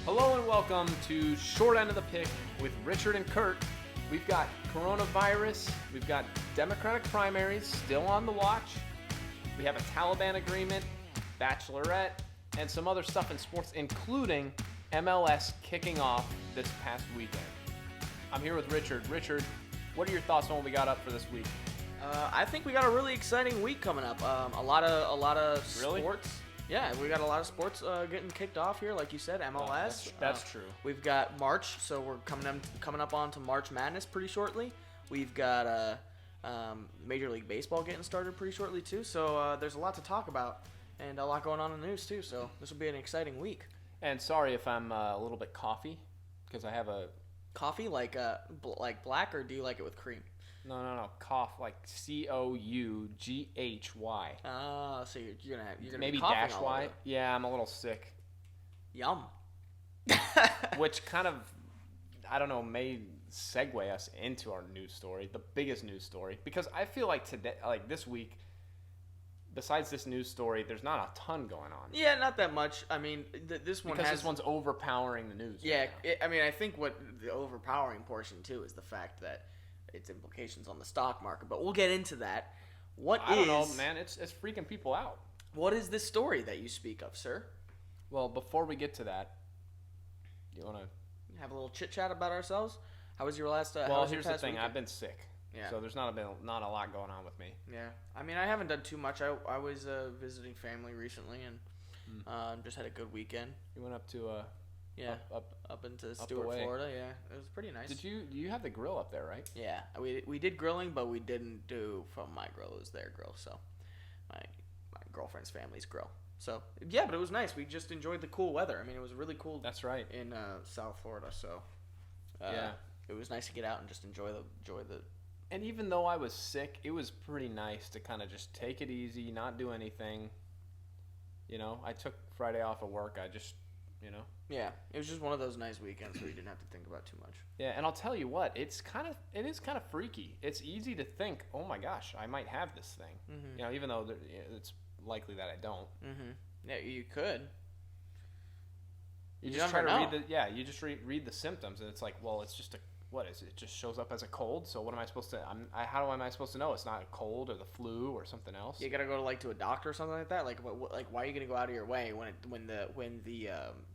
Hello and welcome to Short End of the Pick with Richard and Kurt. We've got coronavirus, we've got Democratic primaries still on the watch, we have a Taliban agreement, Bachelorette, and some other stuff in sports, including MLS kicking off this past weekend. I'm here with Richard. Richard, what are your thoughts on what we got up for this week? I think we got a really exciting week coming up. A lot of Really? sports. Yeah, we got a lot of sports getting kicked off here, like you said, MLS. That's true. We've got March, so we're coming up onto March Madness pretty shortly. We've got Major League Baseball getting started pretty shortly too. So there's a lot to talk about and a lot going on in the news too. So this will be an exciting week. And sorry if I'm a little bit coffee, because I have a... Coffee like black, or do you like it with cream? No. Cough, like Coughy. So you're gonna Maybe be coughing dash all Y. over. Yeah, I'm a little sick. Yum. Which kind of, I don't know, may segue us into our news story, the biggest news story, because I feel like today, like this week, besides this news story, there's not a ton going on. Yeah, not that much. I mean, this one's overpowering the news. Yeah, right now. I think what the overpowering portion too is the fact that its implications on the stock market. But we'll get into that. I don't know, man. It's freaking people out. What is this story that you speak of, sir? Well, before we get to that, you want to have a little chit chat about ourselves? How was your last? Well, here's the thing. Weekend? I've been sick. Yeah. So there's not a lot going on with me. Yeah. I mean, I haven't done too much. I was visiting family recently and just had a good weekend. You went up to up into Stuart, Florida. Yeah, it was pretty nice. Do you have the grill up there, right? Yeah, we did grilling, but we didn't do from my grill. It was their grill, so my girlfriend's family's grill. So yeah, but it was nice. We just enjoyed the cool weather. I mean, it was really cool. That's right. In South Florida, so yeah, it was nice to get out and just enjoy the. And even though I was sick, it was pretty nice to kind of just take it easy, not do anything. You know, I took Friday off of work. I just, Yeah, it was just one of those nice weekends where you didn't have to think about too much. Yeah, and I'll tell you what, it is kind of freaky. It's easy to think, oh my gosh, I might have this thing. Mm-hmm. Even though it's likely that I don't. Mm-hmm. Yeah, you could. You just try to read the symptoms, and it's like, well, it's just what is it? It just shows up as a cold. So what am I supposed to? How am I supposed to know it's not a cold or the flu or something else? You gotta go to a doctor or something like that. Like why are you gonna go out of your way when the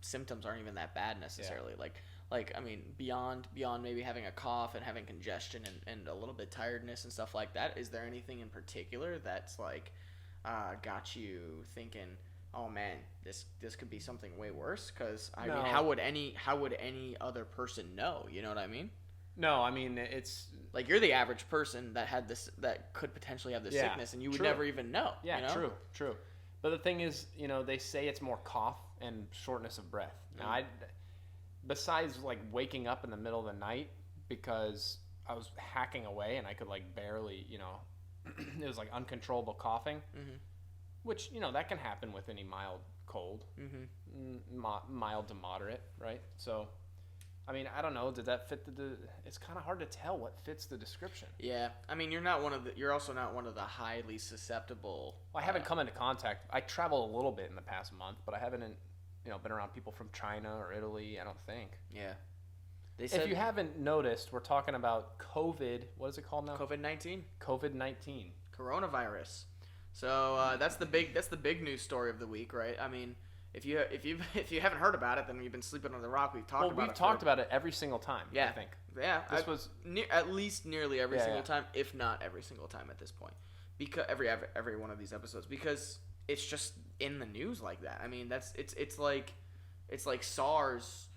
symptoms aren't even that bad necessarily? Yeah. Like I mean beyond maybe having a cough and having congestion and a little bit tiredness and stuff like that. Is there anything in particular that's like got you thinking, oh man, this could be something way worse? Because I mean, how would any other person know? You know what I mean? No, I mean it's like you're the average person that could potentially have this sickness, and you would never even know. Yeah, you know? True. But the thing is, they say it's more cough and shortness of breath. Now, besides like waking up in the middle of the night because I was hacking away and I could like barely, it was like uncontrollable coughing, which that can happen with any mild cold, mild to moderate, right? So. I mean, I don't know. Did that fit it's kind of hard to tell what fits the description. Yeah, I mean, you're also not one of the highly susceptible. Well, I haven't come into contact. I travel a little bit in the past month, but I haven't, been around people from China or Italy. I don't think. Yeah. If you haven't noticed, we're talking about COVID. What is it called now? COVID-19. COVID-19. Coronavirus. So that's the big news story of the week, right? I mean. If you haven't heard about it, then you've been sleeping on the rock. We've talked about it every single time. Yeah, I think. Yeah, this was at least nearly every single time, if not every single time at this point, because every one of these episodes, because it's just in the news like that. I mean, it's like SARS,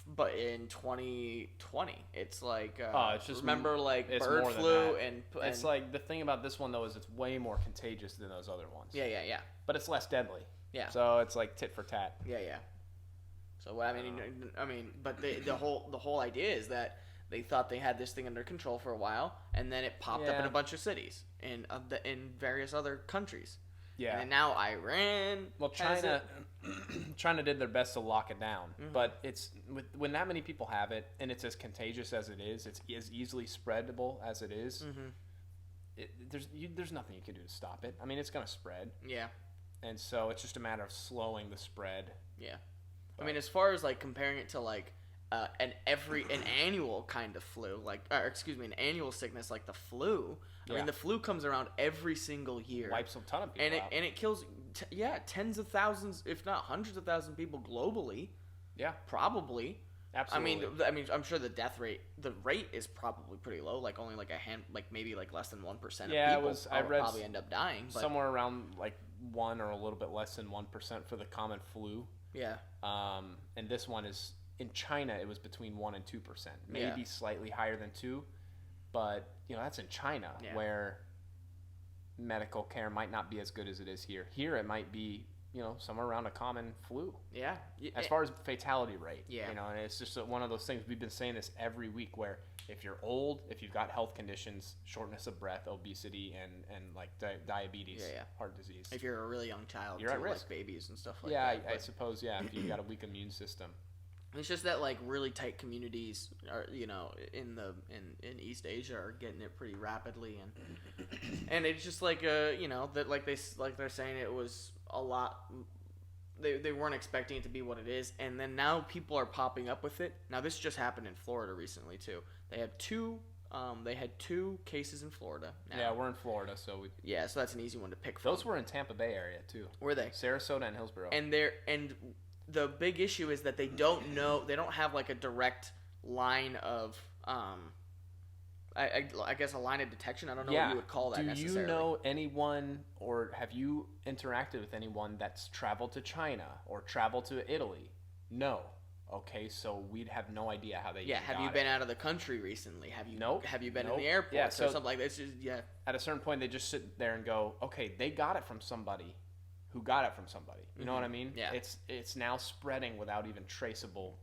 but in 2020, it's like it's just remember like bird flu and it's like the thing about this one though is it's way more contagious than those other ones. Yeah. But it's less deadly. Yeah. So it's like tit for tat. Yeah. So I mean, but the whole idea is that they thought they had this thing under control for a while, and then it popped up in a bunch of cities in various other countries. Yeah. And now Iran. Well, China did their best to lock it down, but it's when that many people have it, and it's as contagious as it is, it's as easily spreadable as it is. There's nothing you can do to stop it. I mean, it's going to spread. Yeah. And so it's just a matter of slowing the spread. Yeah. I mean, as far as like comparing it to like an annual kind of flu, like an annual sickness like the flu. I mean, the flu comes around every single year, wipes a ton of people out. and it kills tens of thousands, if not hundreds of thousands of people globally. Yeah, probably. Absolutely. I mean, I'm sure the rate is probably pretty low. Like only like maybe like less than 1% of people I read probably end up dying. But, somewhere around like 1 or a little bit less than 1% for the common flu. Yeah. And this one is in China. It was between 1 and 2%, maybe slightly higher than 2, but that's in China where medical care might not be as good as it is here. Here it might be somewhere around a common flu. Yeah. As far as fatality rate. Yeah. And it's just one of those things. We've been saying this every week where if you're old, if you've got health conditions, shortness of breath, obesity, and like diabetes, heart disease. If you're a really young child, you're at risk. Like babies and stuff like that. Yeah, I suppose, if you've got a weak immune system. It's just that like really tight communities are in East Asia are getting it pretty rapidly, and it's just like that like they're saying it was a lot. They weren't expecting it to be what it is, and then now people are popping up with it. Now this just happened in Florida recently too. They had two cases in Florida. Now. Yeah, we're in Florida, so so that's an easy one to pick from. Those were in Tampa Bay area too. Were they? Sarasota and Hillsborough. And the big issue is that they don't have like a direct line of I guess a line of detection. I don't know what you would call that necessarily. Do you know anyone, or have you interacted with anyone that's traveled to China or traveled to Italy? No. Okay, so we'd have no idea how they have you been out of the country recently? Have you Nope. Have you been in the airport or something like that? It's just, At a certain point, they just sit there and go, okay, they got it from somebody who got it from somebody. You know what I mean? Yeah. It's now spreading without even traceable.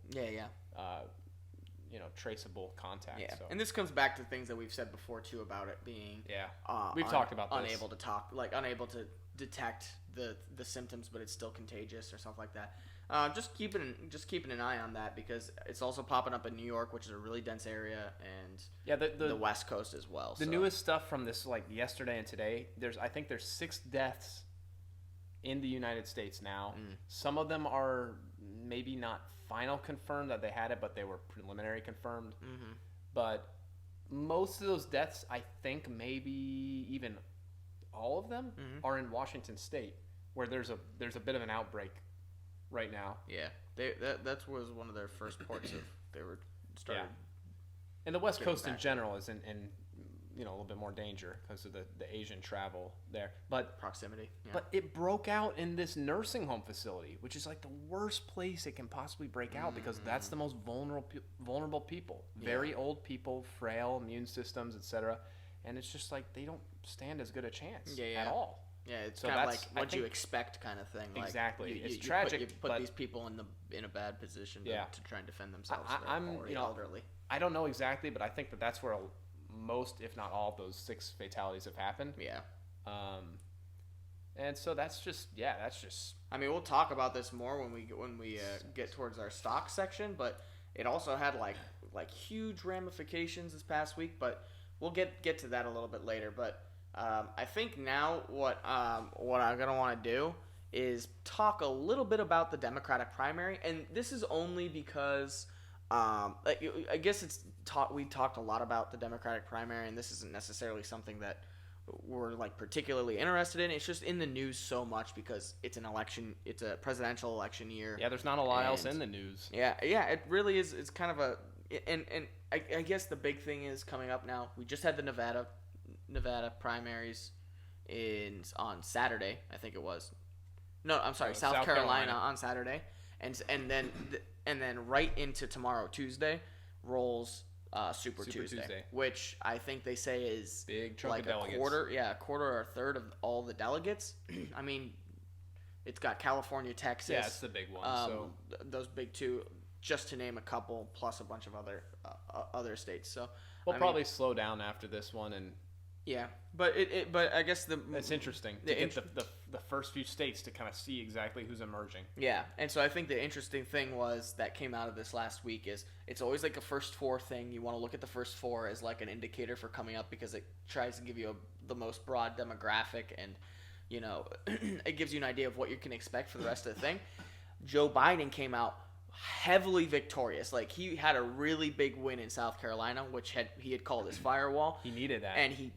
Traceable contact. Yeah. So. And this comes back to things that we've said before too about it being. We've talked about this. Unable to detect the symptoms, but it's still contagious or something like that. Just keeping an eye on that because it's also popping up in New York, which is a really dense area, and the West Coast as well. The newest stuff from this like yesterday and today, I think there's 6 deaths in the United States now. Some of them are maybe not final confirmed that they had it, but they were preliminary confirmed. But most of those deaths, I think maybe even all of them are in Washington State, where there's a bit of an outbreak right now. Yeah, that was one of their first ports of they were started. And the West Coast in general is in a little bit more danger because of the Asian travel there, but proximity. But it broke out in this nursing home facility, which is like the worst place it can possibly break out because that's the most vulnerable people, very old people, frail immune systems, etc. And it's just like they don't stand as good a chance at all. Yeah, it's kind of like what you expect kind of thing. Like exactly. It's tragic. You put these people in a bad position to try and defend themselves. I'm elderly. I don't know exactly, but I think that's where most, if not all, of those 6 fatalities have happened. Yeah. And so that's just. I mean, we'll talk about this more when we get towards our stock section, but it also had like huge ramifications this past week. But we'll get to that a little bit later. But I think now what I'm gonna want to do is talk a little bit about the Democratic primary, and this is only because I guess we talked a lot about the Democratic primary, and this isn't necessarily something that we're like particularly interested in. It's just in the news so much because it's an election. It's a presidential election year. Yeah, there's not a lot else in the news. Yeah, it really is. It's kind of and I guess the big thing is coming up now. We just had the Nevada primaries on Saturday, I think it was. No, I'm sorry, South Carolina on Saturday, and then right into tomorrow, Tuesday, rolls Super Tuesday, which I think they say is big chunk like of delegates. a quarter or a third of all the delegates. I mean, it's got California, Texas. Yeah, it's the big one. So those big 2, just to name a couple, plus a bunch of other states. So we'll probably slow down after this one and. Yeah, but but I guess it's interesting to get the first few states to kind of see exactly who's emerging. Yeah, and so I think the interesting thing that came out of this last week is it's always like a first 4 thing. You want to look at the first 4 as like an indicator for coming up because it tries to give you the most broad demographic and it gives you an idea of what you can expect for the rest of the thing. Joe Biden came out heavily victorious. Like, he had a really big win in South Carolina, which he had called his firewall. He needed that. And he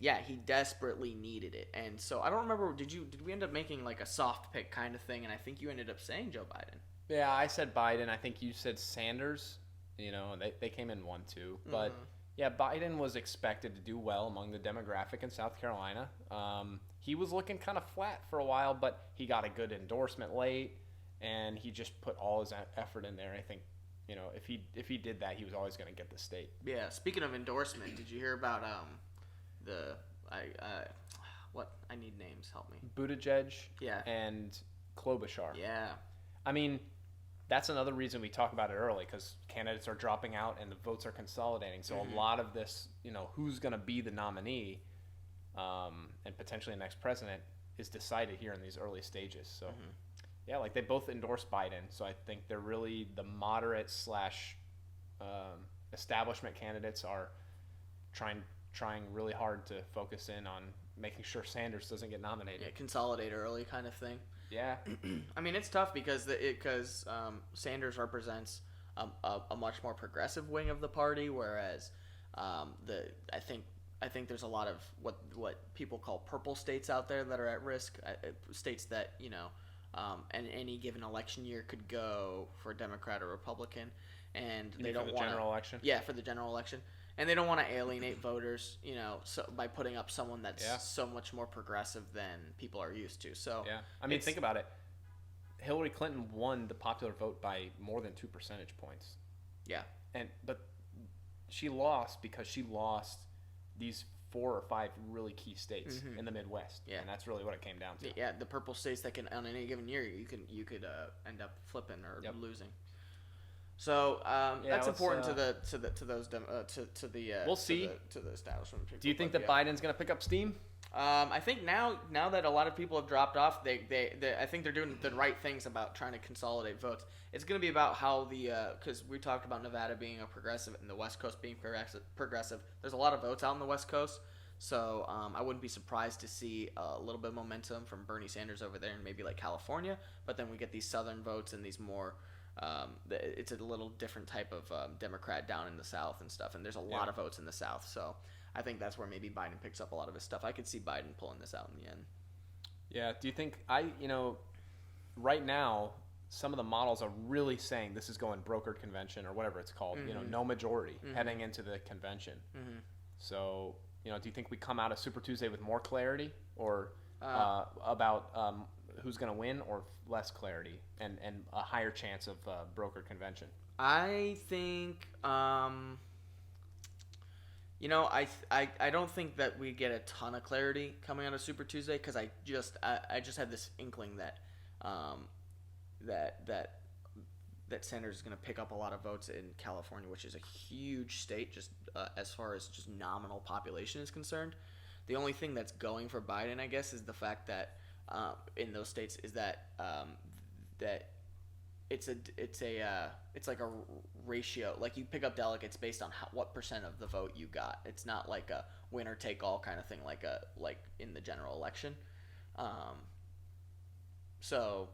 desperately needed it. And so I don't remember, did we end up making like a soft pick kind of thing? And I think you ended up saying Joe Biden. Yeah, I said Biden. I think you said Sanders. They came in 1-2. But yeah, Biden was expected to do well among the demographic in South Carolina. He was looking kind of flat for a while, but he got a good endorsement late, and he just put all his effort in there. I think, if he did that, he was always going to get the state. Yeah. Speaking of endorsement, did you hear about I need names. Help me. Buttigieg. Yeah. And Klobuchar. Yeah. I mean, that's another reason we talk about it early, because candidates are dropping out and the votes are consolidating. So a lot of this, who's going to be the nominee and potentially the next president is decided here in these early stages. So, yeah, like they both endorsed Biden. So I think they're really the moderate / establishment candidates are trying really hard to focus in on making sure Sanders doesn't get nominated. Yeah, consolidate early kind of thing. Yeah. I mean, it's tough because Sanders represents a much more progressive wing of the party, whereas I think there's a lot of what people call purple states out there that are at risk, states that in any given election year could go for a Democrat or Republican, and they don't want general election. Yeah, for the general election. And they don't want to alienate voters, so by putting up someone that's so much more progressive than people are used to. So yeah, I mean, think about it. Hillary Clinton won the popular vote by more than 2 percentage points. Yeah, but she lost because she lost these 4 or 5 really key states in the Midwest. Yeah, and that's really what it came down to. Yeah, the purple states that can on any given year you could end up flipping or losing. So that's important to the we'll see to the establishment people. Do you think that Biden's going to pick up steam? I think now that a lot of people have dropped off, I think they're doing the right things about trying to consolidate votes. It's going to be about how because we talked about Nevada being a progressive and the West Coast being progressive. There's a lot of votes out in the West Coast, so I wouldn't be surprised to see a little bit of momentum from Bernie Sanders over there and maybe like California. But then we get these southern votes and these more. It's a little different type of Democrat down in the South and stuff, and there's a lot of votes in the South, so I think that's where maybe Biden picks up a lot of his stuff. I could see Biden pulling this out in the end. Yeah, do you think right now some of the models are really saying this is going brokered convention or whatever it's called, no majority heading into the convention. So, do you think we come out of Super Tuesday with more clarity or about who's going to win, or less clarity and a higher chance of brokered convention? I think, I don't think that we get a ton of clarity coming out of Super Tuesday, because I just had this inkling that that Sanders is going to pick up a lot of votes in California, which is a huge state just as far as just nominal population is concerned. The only thing that's going for Biden, I guess, is the fact that in those states is that that it's like a ratio. Like, you pick up delegates based on what percent of the vote you got. It's not like a winner take all kind of thing, like in the general election. So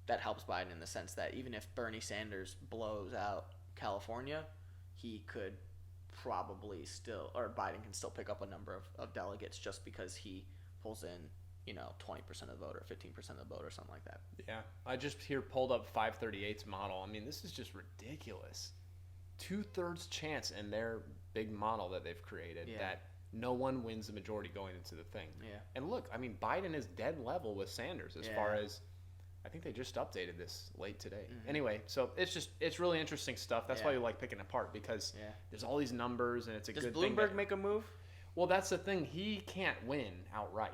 that helps Biden in the sense that even if Bernie Sanders blows out California, he could probably still, or Biden can still pick up a number of delegates just because he pulls in 20% of the vote or 15% of the vote or something like that. Yeah, I just pulled up 538's model. I mean, this is just ridiculous. 2/3 chance in their big model that they've created that no one wins the majority going into the thing. Yeah. And look, I mean, Biden is dead level with Sanders as far as, I think they just updated this late today. Anyway, so it's really interesting stuff. That's why we like picking it apart, because there's all these numbers and it's a good thing. Does Bloomberg make a move? Well, that's the thing. He can't win outright.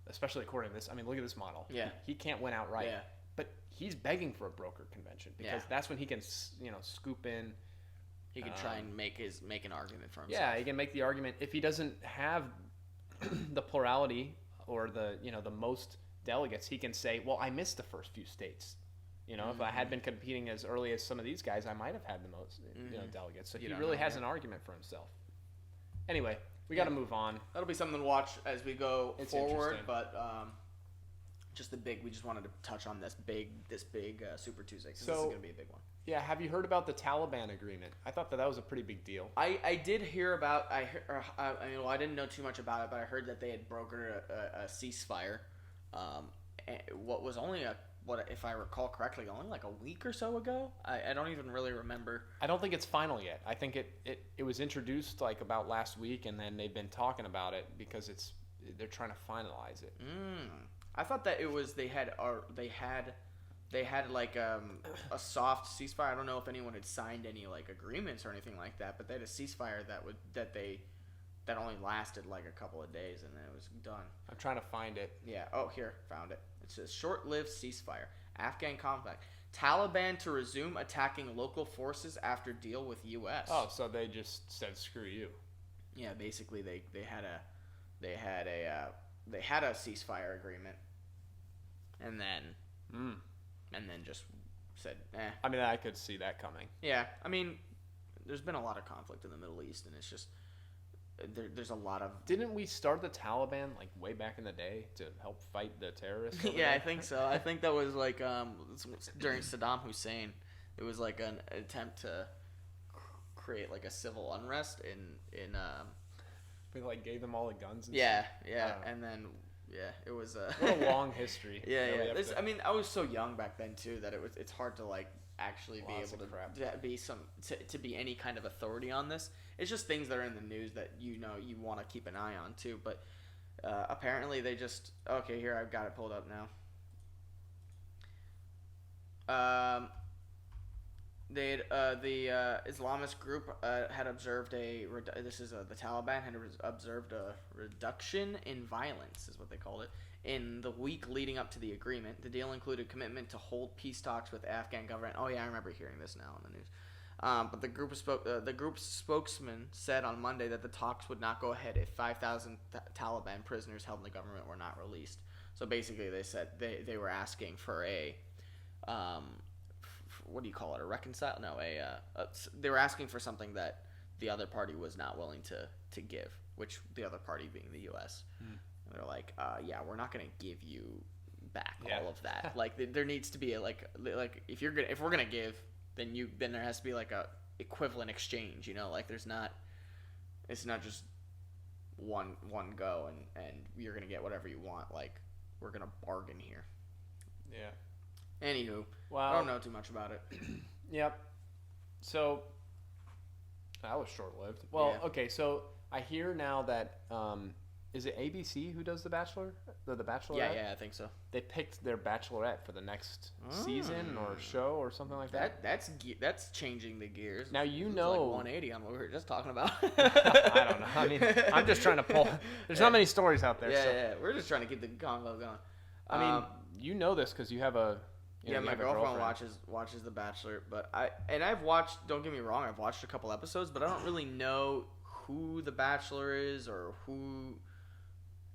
Especially according to this. I mean, look at this model. Yeah. He can't win outright. Yeah. But he's begging for a broker convention, because that's when he can, scoop in. He can try and make an argument for himself. Yeah, he can make the argument. If he doesn't have the plurality or the most delegates, he can say, well, I missed the first few states. If I had been competing as early as some of these guys, I might have had the most delegates. So he really has an argument for himself. Anyway, we got to move on. That'll be something to watch as we go forward. But just the big. We just wanted to touch on this big Super Tuesday because this is going to be a big one. Yeah, have you heard about the Taliban agreement? I thought that was a pretty big deal. I did hear about. I didn't know too much about it, but I heard that they had brokered a ceasefire. What was only if I recall correctly, only like a week or so ago. I don't even really remember. I don't think it's final yet. I think it was introduced like about last week, and then they've been talking about it because they're trying to finalize it. I thought that it was they had like a soft ceasefire. I don't know if anyone had signed any like agreements or anything like that, but they had a ceasefire that only lasted like a couple of days and then it was done. I'm trying to find it. Yeah. Oh, here, found it. It says short-lived ceasefire. Afghan conflict. Taliban to resume attacking local forces after deal with U.S. Oh, so they just said screw you. Yeah, basically they had a ceasefire agreement, and then just said, eh. I mean, I could see that coming. Yeah, I mean, there's been a lot of conflict in the Middle East, and it's just there's a lot of. Didn't we start the Taliban like way back in the day to help fight the terrorists? Yeah, I think so. I think that was like during Saddam Hussein. It was like an attempt to create like a civil unrest in. We like gave them all the guns. And yeah, stuff. Yeah, and then. Yeah, it was what a long history. Yeah. I mean, I was so young back then too that it's hard to like actually be able to be any kind of authority on this. It's just things that are in the news that you want to keep an eye on too. But apparently they just here I've got it pulled up now. The Islamist group had observed the Taliban had observed a reduction in violence, is what they called it, in the week leading up to the agreement. The deal included commitment to hold peace talks with Afghan government. Oh yeah, I remember hearing this now on the news. But the group's spokesman said on Monday that the talks would not go ahead if 5,000 Taliban prisoners held in the government were not released. So basically, they said they were asking for a what do you call it? A reconcile? No, they were asking for something that the other party was not willing to give, which the other party being the U.S. And they're like, yeah, we're not going to give you back all of that. Like there needs to be if we're gonna give, then there has to be like a equivalent exchange. Like it's not just one go and you're gonna get whatever you want. Like we're gonna bargain here. Yeah. Anywho, well, I don't know too much about it. Yep. So that was short-lived. Well, Yeah. Okay. So I hear now that is it ABC who does The Bachelor? The Bachelorette? Yeah, I think so. They picked their Bachelorette for the next season or show or something like that. That's changing the gears. Now It's like 180 on what we were just talking about. I don't know. I mean, I'm just trying to pull. There's not many stories out there. Yeah. We're just trying to keep the convo going. I mean, you know this because you have a. My girlfriend watches The Bachelor, but I've watched. Don't get me wrong, I've watched a couple episodes, but I don't really know who The Bachelor is or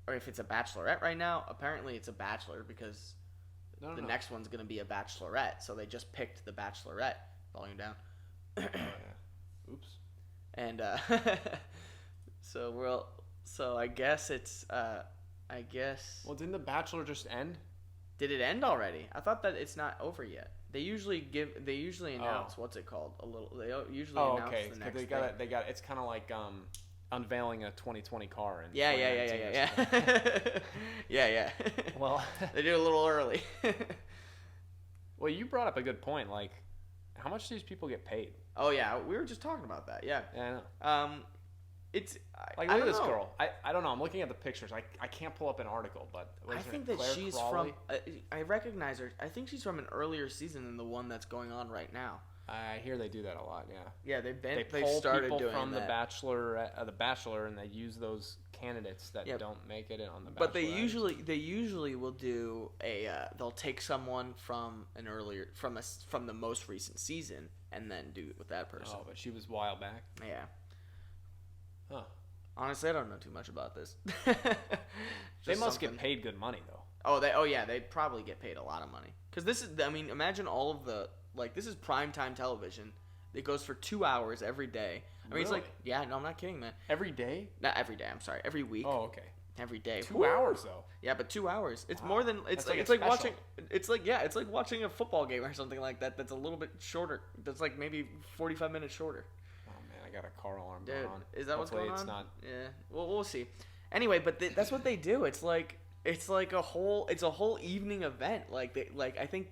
if it's a Bachelorette right now. Apparently, it's a Bachelor because the next one's gonna be a Bachelorette, so they just picked The Bachelorette. Volume down. Oops. And so I guess it's Well, didn't The Bachelor just end? Did it end already? I thought that it's not over yet. They usually announce what's it called a little. They usually announce the next thing. They got. It's kind of like unveiling a 2020 car. Yeah. Yeah. Well, they do it a little early. Well, you brought up a good point. Like, how much do these people get paid? Oh yeah, we were just talking about that. Yeah. Yeah, I know. It's like look at this girl. I don't know. I'm looking at the pictures. I can't pull up an article, but I think that Claire she's Crawley? from. I recognize her. I think she's from an earlier season than the one that's going on right now. I hear they do that a lot. Yeah. Yeah, They they've pull started people doing from that. the Bachelor, and they use those candidates that don't make it on the Bachelor. But they usually will do they'll take someone from an earlier from the most recent season and then do it with that person. Oh, but she was a while back. Yeah. Huh. Honestly, I don't know too much about this. They must get paid good money though. Oh, yeah, they probably get paid a lot of money. Because this is, I mean, imagine all of this is primetime television. It goes for 2 hours every day. I mean, It's like, yeah, no, I'm not kidding, man. Every day? Not every day, I'm sorry. Every week. Oh, okay. every day. 2 hours though. Yeah, but 2 hours. It's Wow. more than it's That's like it's a like watching. special. It's like watching a football game or something like that. That's a little bit shorter. That's like maybe 45 minutes shorter. Oh man, I got a car alarm Dude, going on. is that what's Hopefully going on? It's not. Yeah. Well, we'll see. Anyway, but that's what they do. It's like a whole evening event. Like I think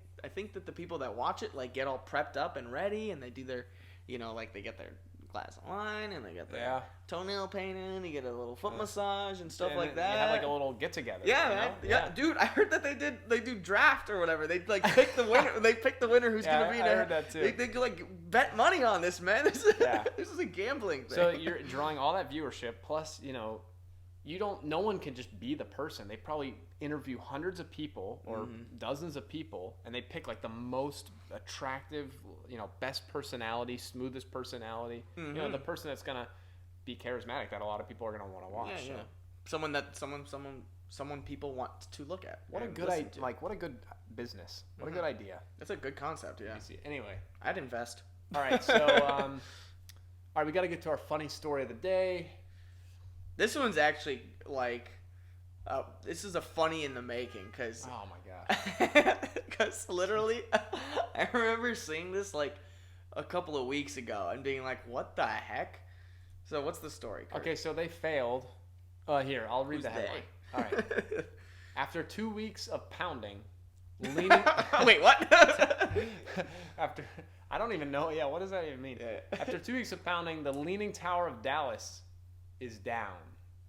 that the people that watch it like get all prepped up and ready, and they do their, like they get their glass of wine and they get their toenail painted. You get a little foot massage and stuff like that. You have like a little get together. Yeah, man. Yeah, dude. I heard that they do draft or whatever. They like pick the winner. They pick the winner who's gonna be there. I heard that too. They like bet money on this, man. This is a gambling thing. So you're drawing all that viewership, plus no one can just be the person. They probably interview hundreds of people or dozens of people, and they pick like the most attractive, best personality, smoothest personality. The person that's gonna be charismatic that a lot of people are gonna want to watch. Yeah, someone people want to look at. What a good idea! Like what a good business. What a good idea. That's a good concept. Yeah. Anyway, I'd invest. All right, so all right, we got to get to our funny story of the day. This one's actually like, this is a funny in the making because. Oh my god. Because literally, I remember seeing this like a couple of weeks ago and being like, "What the heck?" So what's the story, Kurt? Okay, so they failed. Here, I'll read the headline. All right. After 2 weeks of pounding, leaning. Wait, what? I don't even know. Yeah, what does that even mean? Yeah. After 2 weeks of pounding, the Leaning Tower of Dallas is down.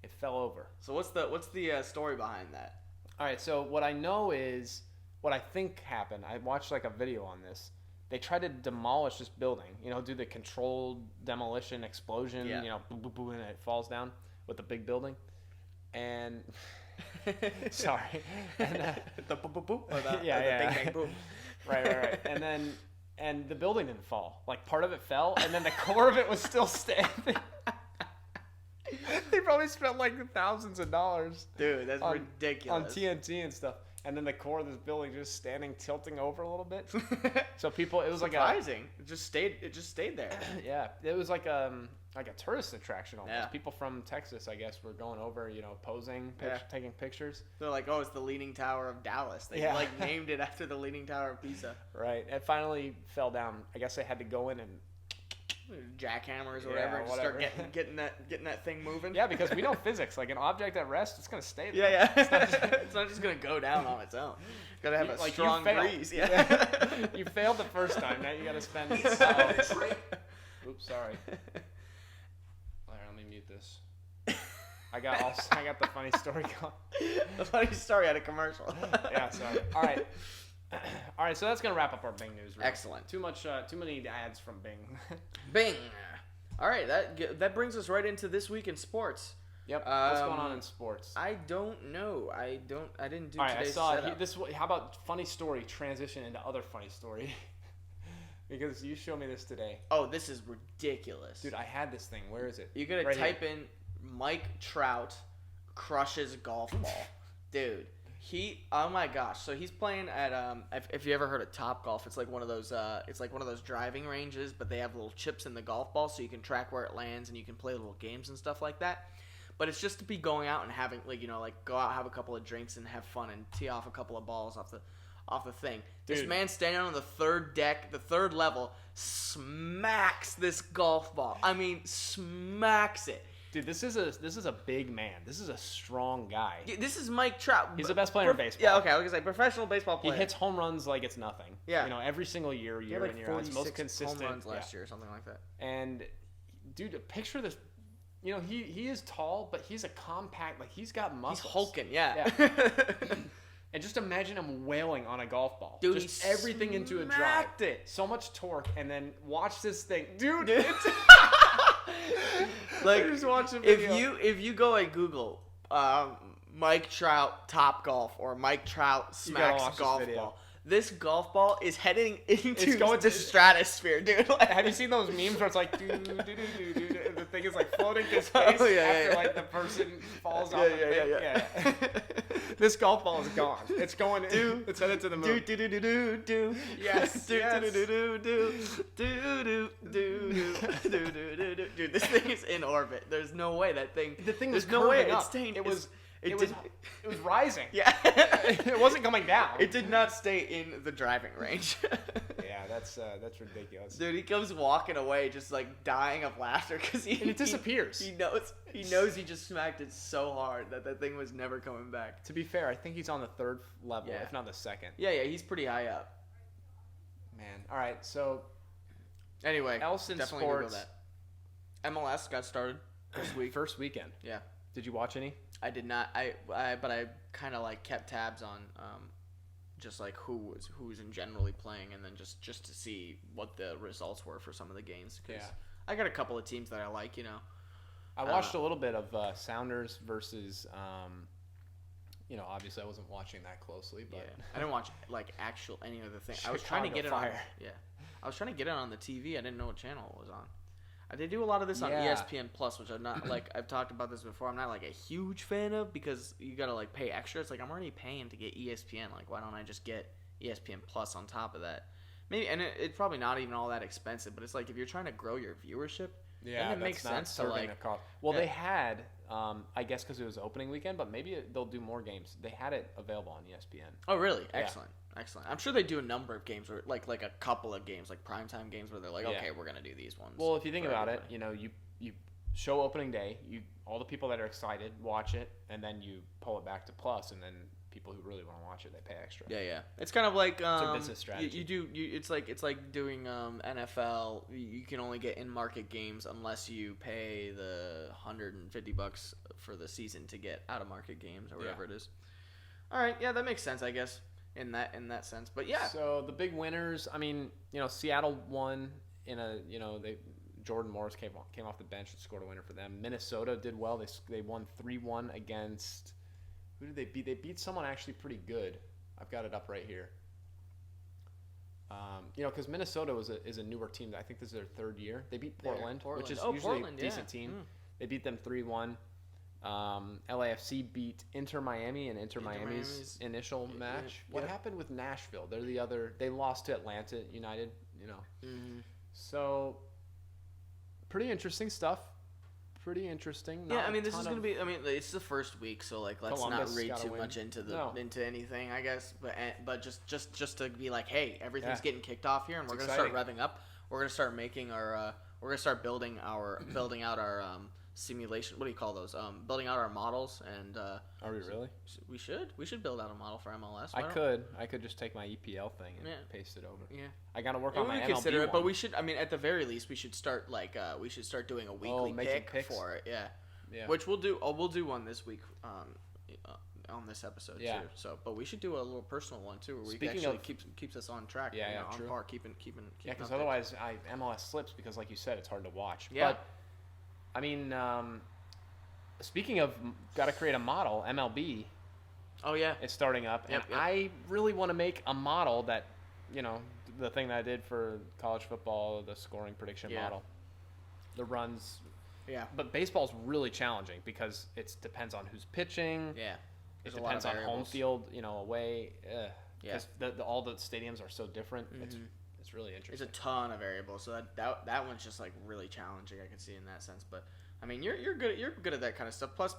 It fell over. So what's the story behind that? All right. So what I know is what I think happened. I watched like a video on this. They tried to demolish this building. Do the controlled demolition explosion. Yeah. Boom, boom, boom, and it falls down with the big building. And sorry. And, the boop boop boop. Or the big bang boom. Right. And the building didn't fall. Like part of it fell, and then the core of it was still standing. They probably spent like thousands of dollars. Dude, that's ridiculous. On TNT and stuff. And then the core of this building just standing, tilting over a little bit. So people, it was surprising. It just stayed there. Yeah, it was like a tourist attraction almost. Yeah. People from Texas, I guess, were going over, posing, taking pictures. They're like, oh, it's the Leaning Tower of Dallas. They named it after the Leaning Tower of Pisa. Right. It finally fell down. I guess they had to go in and jackhammers or whatever. Just start getting that thing moving. Yeah, because we know physics. Like an object at rest, it's gonna stay there. Yeah. It's not just gonna go down on its own. Gotta have a strong breeze. Yeah. You failed the first time. Now you gotta spend. Oops, sorry. All right, let me mute this. I got the funny story going. The funny story at a commercial. Yeah, sorry. All right, so that's gonna wrap up our Bing news. Excellent. Too many ads from Bing. Bing. All right, that brings us right into this week in sports. Yep. What's going on in sports? I don't know. I didn't do. All right, today's I saw setup. this. How about funny story transition into other funny story? Because you showed me this today. Oh, this is ridiculous, dude! I had this thing. Where is it? You gotta type in Mike Trout crushes golf ball, dude. Oh my gosh! So he's playing at if you ever heard of Top Golf, it's like one of those driving ranges, but they have little chips in the golf ball, so you can track where it lands and you can play little games and stuff like that. But it's just to be going out and having go out, have a couple of drinks and have fun and tee off a couple of balls off the thing. Dude. This man standing on the third deck, the third level, smacks this golf ball. I mean, smacks it. Dude, this is a big man. This is a strong guy. Yeah, this is Mike Trout. He's the best player in baseball. Yeah, okay, I was gonna say professional baseball player. He hits home runs like it's nothing. Yeah, every single year in, year out. It's most consistent. Home runs last year or something like that. And dude, picture this. He is tall, but he's a compact. Like he's got muscles. He's hulking. Yeah. And just imagine him wailing on a golf ball. Dude, just everything into a drive. So much torque, and then watch this thing, dude. It's like just watch the video. If you go and Google Mike Trout top golf or Mike Trout smacks golf ball. This golf ball is heading into the stratosphere, dude. Like, have you seen those memes where it's like, and the thing is like floating to space after like the person falls off the thing? Yeah. This golf ball is gone. It's going. It's headed to the moon. Yes. Dude, this thing is in orbit. There's no way that thing. The thing was there's no way curving up. it's staying. It was It was rising. Yeah. It wasn't coming down. It did not stay in the driving range. Yeah, that's ridiculous. Dude, he comes walking away just like dying of laughter because And it disappears. He knows he just smacked it so hard that thing was never coming back. To be fair, I think he's on the third level, Yeah. if not the second. Yeah, he's pretty high up. Man. All right, so Anyway, else in definitely sports. Google that. MLS got started this week. First weekend. Yeah. Did you watch any? I did not. But I kind of like kept tabs on just like who was in generally playing, and then just to see what the results were for some of the games. 'Cause Yeah. I got a couple of teams that I like. I watched a little bit of Sounders versus. Obviously I wasn't watching that closely, but Yeah. I didn't watch like any other thing. I was Chicago trying to get it Fire. on. Yeah. I was trying to get it on the TV. I didn't know what channel it was on. They do a lot of this on Yeah. ESPN Plus, which I'm not like. I've talked about this before. I'm not like a huge fan of because you gotta like pay extra. It's like I'm already paying to get ESPN. Like why don't I just get ESPN Plus on top of that? Maybe, and it's probably not even all that expensive. But it's like if you're trying to grow your viewership, yeah, then it makes that's not sense to serving like. a cost. Well, Yeah. they had, I guess because it was opening weekend, but maybe they'll do more games. They had it available on ESPN. Oh really? Excellent. Excellent. I'm sure they do a number of games, or like a couple of games, like primetime games, where they're like, Yeah. okay, we're gonna do these ones. Well, if you think for about everybody. it, you show opening day, all the people that are excited watch it, and then you pull it back to Plus, and then people who really want to watch it, they pay extra. Yeah. It's kind of like a business strategy. It's like doing NFL. You can only get in market games unless you pay the $150 for the season to get out of market games or whatever it is. All right, yeah, that makes sense, I guess, in that sense. But yeah. So the big winners, I mean, Seattle won in Jordan Morris came off the bench and scored a winner for them. Minnesota did well. They won 3-1 against. Who did they beat? They beat someone actually pretty good. I've got it up right here. Because Minnesota is a newer team. I think this is their third year. They beat Portland, which is usually Portland, a decent team. They beat them 3-1. LAFC beat Inter Miami in Inter Miami's initial match. What happened with Nashville? They're the other. They lost to Atlanta United. So pretty interesting stuff. Pretty interesting. Yeah, I mean, this is gonna be. I mean, it's the first week, so like, let's Columbus not read gotta too win. much into anything, I guess. But just to be like, hey, everything's Yeah. getting kicked off here, and we're gonna start revving up. We're gonna start making our. We're gonna start building out our simulation. What do you call those? Building out our models, and Are we really? we should build out a model for MLS. I could just take my EPL thing and paste it over. Yeah. I gotta work And on my we MLB consider it, one. but we should. I mean, at the very least, we should start doing a weekly making pick picks? for it. Yeah. Yeah. Which we'll do. We'll do one this week on this episode Yeah. too. So, but we should do a little personal one too, where we Speaking actually of- keeps us on track. Yeah, on true. par, keeping. Yeah, because updates. otherwise MLS slips because, like you said, it's hard to watch. Yeah. But, I mean, speaking of got to create a model, MLB Oh yeah. is starting up, Yep, and yep. I really want to make a model that, the thing that I did for college football, the scoring prediction Yeah. model, the runs. Yeah. But baseball's really challenging because it depends on who's pitching. Yeah. It There's a lot of depends on home variables. field, away. Yeah. Because all the stadiums are so different. It's really There's interesting. a ton of variables, so that one's just like really challenging. I can see in that sense, but I mean, you're good at that kind of stuff. Plus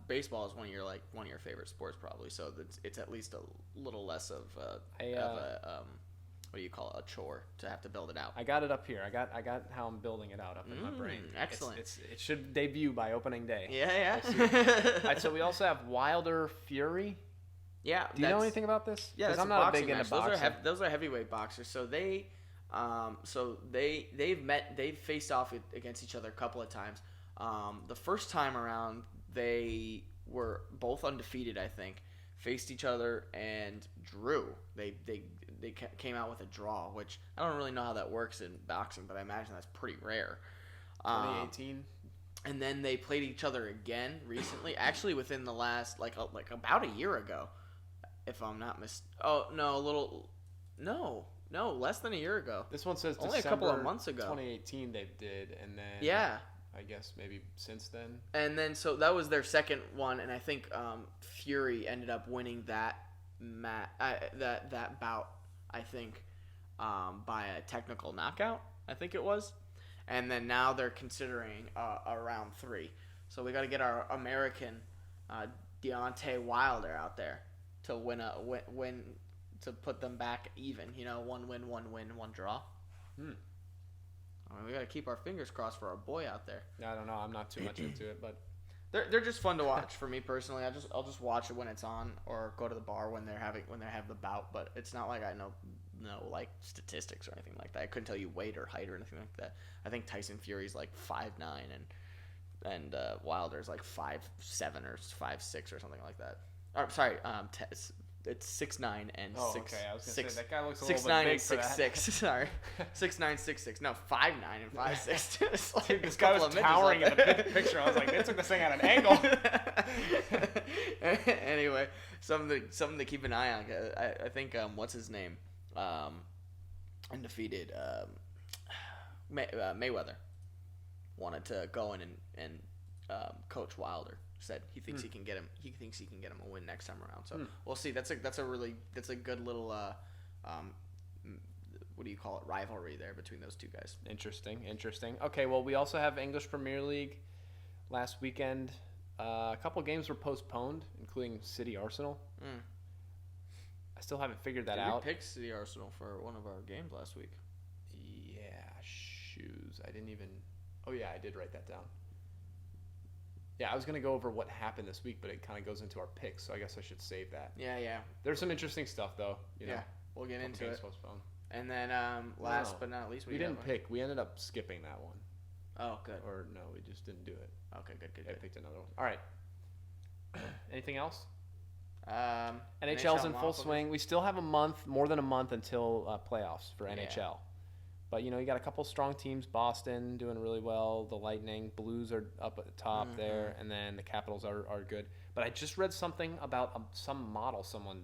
baseball is one of your favorite sports probably, so it's at least a little less of a what do you call it, a chore to have to build it out. I got it up here. I got how I'm building it out up in my brain. Excellent. It should debut by opening day. Yeah. All right, so we also have Wilder Fury. Yeah. Do you know anything about this? Yeah, 'Cause that's I'm a not boxing big into match. boxing. Those are heavyweight boxers. So they've faced off against each other a couple of times. The first time around, they were both undefeated, I think. Faced each other and drew. They came out with a draw, which I don't really know how that works in boxing, but I imagine that's pretty rare. 2018. And then they played each other again recently, actually within the last like about a year ago, if I'm not less than a year ago. This one says Only a December couple of months ago. 2018 they did, and then Yeah. I guess maybe since then. And then so that was their second one, and I think Fury ended up winning that that bout. I think by a technical knockout. I think it was, and then now they're considering a round 3. So we got to get our American Deontay Wilder out there to win to put them back even. One win, one draw. I mean, we got to keep our fingers crossed for our boy out there. I don't know. I'm not too much into it, but they're just fun to watch for me personally. I'll just watch it when it's on, or go to the bar when they have the bout. But it's not like I know like statistics or anything like that. I couldn't tell you weight or height or anything like that. I think Tyson Fury's like 5'9" and Wilder's like 5'7" or 5'6" or something like that. Or, sorry, it's 6'9" and oh, 6. okay. I was gonna six, say that guy looks a 6'9" little bit big and for 6'6". Sorry, 6'9", 6'6". No, 5'9" and 5'6". It's like Dude, this guy was towering in the picture. I was like, they took this thing at an angle. Anyway, something to keep an eye on. I think what's his name? Undefeated Mayweather wanted to go in and coach Wilder. Said he thinks he can get him. He thinks he can get him a win next time around. So we'll see. That's a good little what do you call it, rivalry there between those two guys. Interesting. Okay, well, we also have English Premier League last weekend. A couple games were postponed, including City Arsenal. I still haven't figured that out. We picked City Arsenal for one of our games last week. Yeah, shoes. I didn't even. Oh yeah, I did write that down. Yeah, I was going to go over what happened this week, but it kind of goes into our picks, so I guess I should save that. Yeah. There's some interesting stuff, though. Yeah, we'll get into it. Postponed. And then last but not least, we didn't pick. We ended up skipping that one. Oh, good. Or no, we just didn't do it. Okay, good. I picked another one. All right. Anything else? NHL's NHL's in full swing. We still have more than a month until playoffs for NHL. But, you got a couple strong teams. Boston doing really well. The Lightning. Blues are up at the top there. And then the Capitals are good. But I just read something about some model someone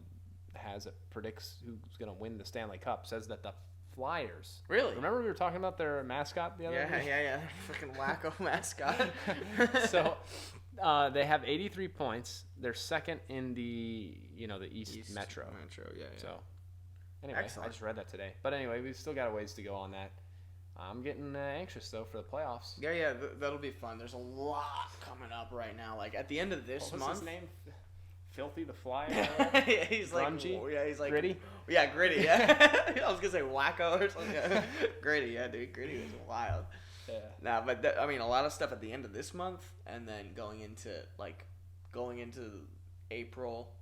has that predicts who's going to win the Stanley Cup. Says that the Flyers. Really? Remember we were talking about their mascot the other week? Yeah. Freaking wacko mascot. So they have 83 points. They're second in the East Metro. Yeah. So anyway, Excellent. I just read that today. But anyway, we've still got a ways to go on that. I'm getting anxious though for the playoffs. Yeah, that'll be fun. There's a lot coming up right now. Like at the end of this month. What's his name? Filthy the Flyer? Yeah, he's Grungy? he's like Gritty? Yeah, Gritty. Yeah, I was gonna say wacko or something. Gritty, yeah, dude. Gritty was wild. Yeah. Nah, but I mean, a lot of stuff at the end of this month, and then going into April.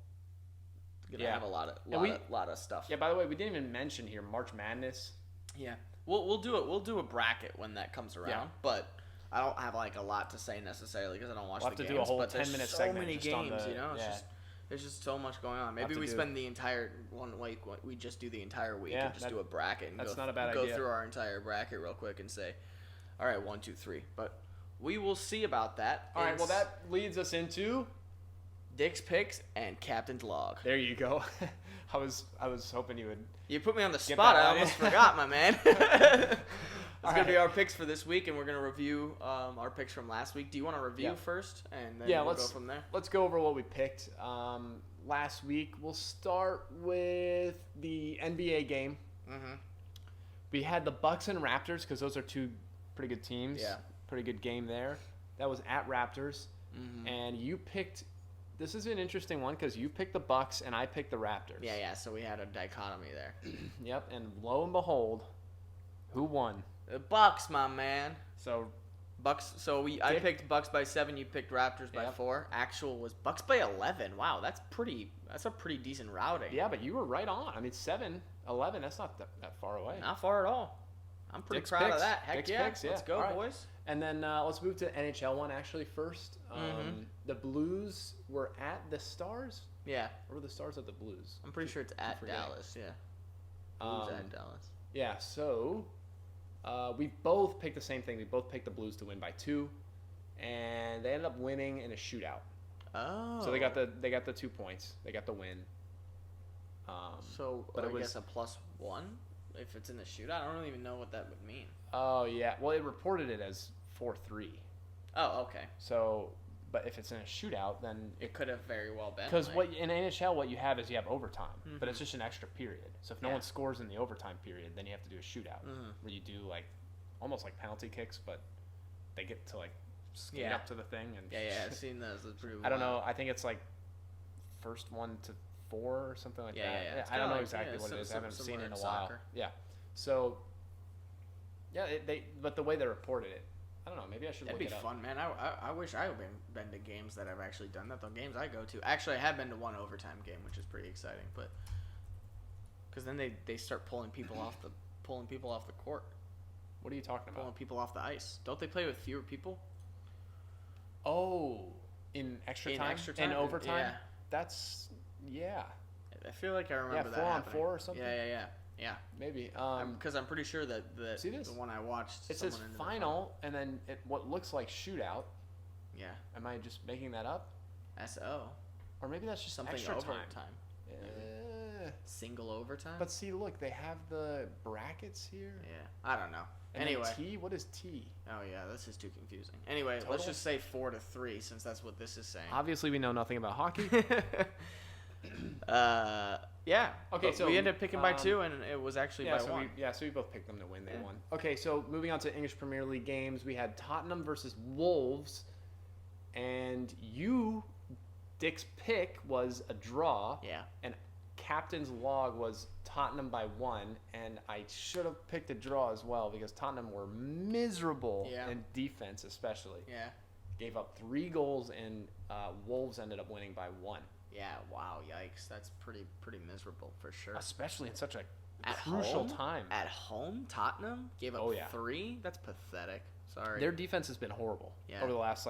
Gonna have a lot of stuff. Yeah. By the way, we didn't even mention here March Madness. Yeah, we'll do it. We'll do a bracket when that comes around. Yeah. But I don't have like a lot to say necessarily because I don't watch the games. We'll have to do a whole but 10-minute so segment many just games, on the, There's just so much going on. Maybe we spend the entire 1 week. We just do the entire week and just do a bracket and go through our entire bracket real quick and say, all right, 1, 2, 3. But we will see about that. All right. Well, that leads us into Dick's picks and Captain's log. There you go. I was hoping you would. You put me on the spot. I almost forgot, my man. It's going to be our picks for this week, and we're going to review our picks from last week. Do you want to review first, and then we'll go from there? Let's go over what we picked last week. We'll start with the NBA game. Mm-hmm. We had the Bucks and Raptors because those are two pretty good teams. Yeah. Pretty good game there. That was at Raptors. Mm-hmm. And you picked – this is an interesting one because you picked the Bucks and I picked the Raptors. Yeah, so we had a dichotomy there. Yep, and lo and behold, who won? The Bucks, my man. So Bucks. So I picked Bucks by 7. You picked Raptors by 4. Actual was Bucks by 11. Wow, that's a pretty decent routing. Yeah, but you were right on. I mean, 7-11. That's not that far away. Not far at all. I'm pretty Dick's proud picks. of that. Heck Dick's yeah. Picks, yeah. Let's go, right. boys. And then let's move to NHL one actually first. The Blues were at the Stars. Yeah. Or were the Stars at the Blues? I'm pretty sure it's at Dallas. Yeah. Blues at Dallas. Yeah. So. We both picked the same thing. We both picked the Blues to win by 2, and they ended up winning in a shootout. Oh. So they got the 2 points. They got the win. But I guess a +1 if it's in the shootout. I don't even know what that would mean. Oh yeah. Well, it reported it as 4-3. Oh, okay. So, but if it's in a shootout, then it could have very well been. Because in NHL, what you have is you have overtime, but it's just an extra period. So if no one scores in the overtime period, then you have to do a shootout where you do almost like penalty kicks, but they get to skate up to the thing and I've seen those. It's pretty I don't know. wild. I think it's like first 1 to 4 or something like that. Yeah. I don't know like, exactly what it is. I haven't seen it in a while. soccer. Yeah. So yeah, but the way they reported it, I don't know. Maybe I should That'd look be it up. fun, man. I wish I had been to games that have actually done that. The games I go to, actually, I have been to one overtime game, which is pretty exciting. But because then they start pulling people off the court, What are you talking pulling about? people off the ice. Don't they play with fewer people? Oh, in extra time? In overtime? Yeah. That's I feel like I remember that 4 on happening. 4 or something. Yeah. Maybe. Because I'm pretty sure that See this? the one I watched. It says someone ended up final, and then what looks like shootout. Yeah. Am I just making that up? SO. Or maybe that's just Something extra overtime. time. Single overtime. But see, look, they have the brackets here. Yeah. I don't know. And then Anyway. T? What is T? Oh yeah, this is too confusing. Anyway, let's Total? just say 4-3 since that's what this is saying. Obviously, we know nothing about hockey. Yeah. Okay, But so, we ended up picking by 2, and it was actually by 1. So we both picked them to win. They Yeah. won. Okay, so moving on to English Premier League games, we had Tottenham versus Wolves, and Dick's pick was a draw. Yeah. And captain's log was Tottenham by 1, and I should have picked a draw as well because Tottenham were miserable in defense, especially. Yeah. Gave up 3 goals, and Wolves ended up winning by 1. Yeah. Wow. Yikes. That's pretty miserable for sure. Especially in such a At crucial home? time. At home, Tottenham gave up 3. That's pathetic. Sorry. Their defense has been horrible over the last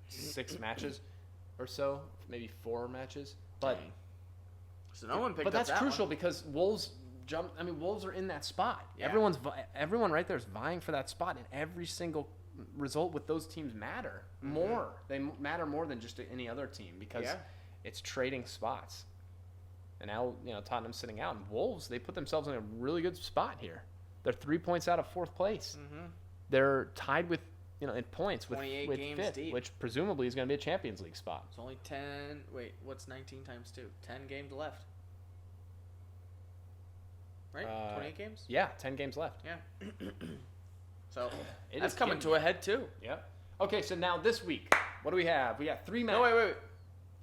6 matches or so, maybe 4 matches. But Dang. So no one picked but up that's that crucial one. because Wolves jumped. I mean, Wolves are in that spot. Yeah. Everyone right there is vying for that spot, and every single result with those teams matter more. They matter more than just any other team because it's trading spots. And now Tottenham's sitting out, and Wolves, they put themselves in a really good spot here. They're 3 points out of 4th place. Mm-hmm. They're tied with in points with 28 games 5th, deep. which presumably is going to be a Champions League spot. It's only 10. Wait, what's 19 times 2? 10 games left. Right? 28 games? Yeah, 10 games left. Yeah. So It that's is coming getting- to a head too. Yep. Okay, so now this week, what do we have? We got 3 matches. No, wait.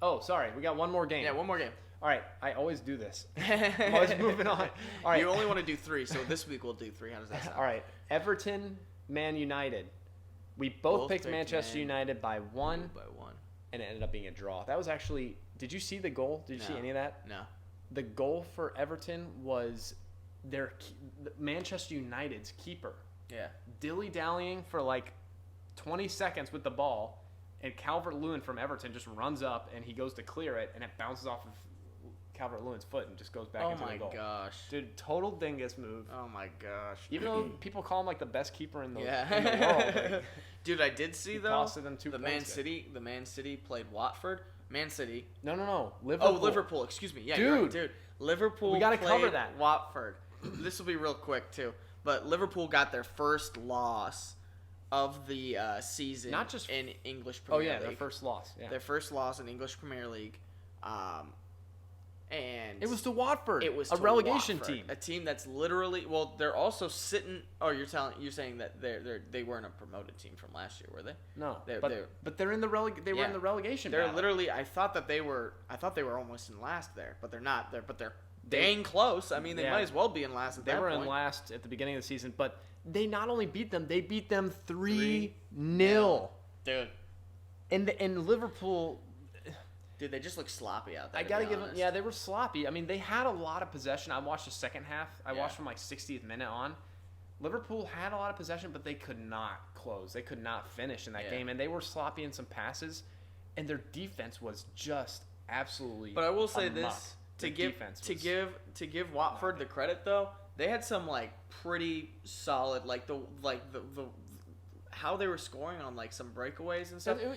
Oh, sorry. We got one more game. Yeah, one more game. All right. I always do this. I'm always moving on. All right. You only want to do 3, so this week we'll do 3. How does that sound? All right. Everton, Man United. We both picked Manchester United by 1, By 1. and it ended up being a draw. That was actually – did you see the goal? Did you see any of that? No. The goal for Everton was Manchester United's keeper. Yeah. Dilly-dallying for 20 seconds with the ball, and Calvert-Lewin from Everton just runs up, and he goes to clear it, and it bounces off of Calvert-Lewin's foot and just goes back into the goal. Oh, my gosh. Dude, total dingus move. Oh, my gosh. Even though people call him the best keeper in the, Yeah. in the world. Dude, I did see, though, costed them 2 the points. Man City played Watford. Man City. No. Liverpool. Oh, Liverpool. Excuse me. Yeah, Dude. you're right, dude. Liverpool We gotta played cover that. Watford. This will be real quick, too. But Liverpool got their first loss of the season Not just- in English Premier League. their first loss. Yeah. Their first loss in English Premier League. And It was to Watford. it was a to relegation Watford, team. a team that's literally they're also sitting. Oh, you're saying that they weren't a promoted team from last year, were they? No, They're- but they're in the they were in the relegation. They're battle. literally. I thought they were almost in last there, but they're not. They're dang close. I mean, they might as well be in last at They that were point. in last at the beginning of the season, but they not only beat them, they beat them 3-0. Dude. And Liverpool, Dude, they just look sloppy out there. I to gotta be give them. honest. Yeah, they were sloppy. I mean, they had a lot of possession. I watched the second half. I Yeah. watched from 60th minute on. Liverpool had a lot of possession, but they could not close. They could not finish in that game, and they were sloppy in some passes. And their defense was just absolutely. But I will say a muck. this to Their give defense to was- give Watford the credit though. They had some pretty solid the how they were scoring on some breakaways and stuff. It was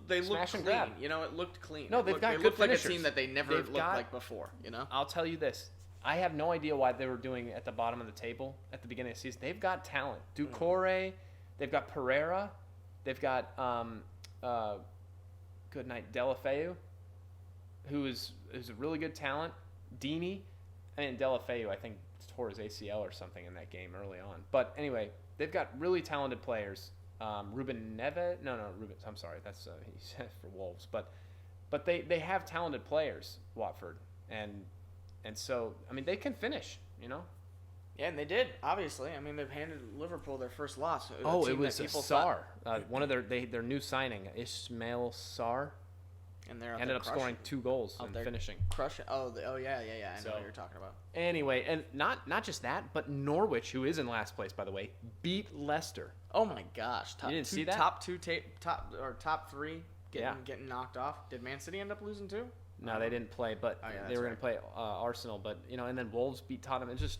they looked smash and clean. grab. It looked clean. No, It they've looked, got they good looked like a finishers. team that they never They've looked got- like before. I'll tell you this. I have no idea why they were doing at the bottom of the table at the beginning of the season. They've got talent. Doucouré, they've got Pereira, they've got good night Delafeu, who's a really good talent. Deeney, and Delafeu I think tore his ACL or something in that game early on. But anyway, they've got really talented players. Ruben Neves. No, Ruben. I'm sorry. That's he's for Wolves. But they have talented players, Watford, and so I mean they can finish. Yeah, and they did. Obviously, I mean they've handed Liverpool their first loss. It was Sarr. One of their new signing, Ismail Sarr. And they're ended up scoring 2 goals and finishing. Crushing. Yeah. I know what you're talking about. Anyway, and not just that, but Norwich, who is in last place by the way, beat Leicester. Oh my gosh! You didn't see that? Top 3 getting knocked off. Did Man City end up losing too? No, they didn't play, but they were going to play Arsenal. But and then Wolves beat Tottenham. It's just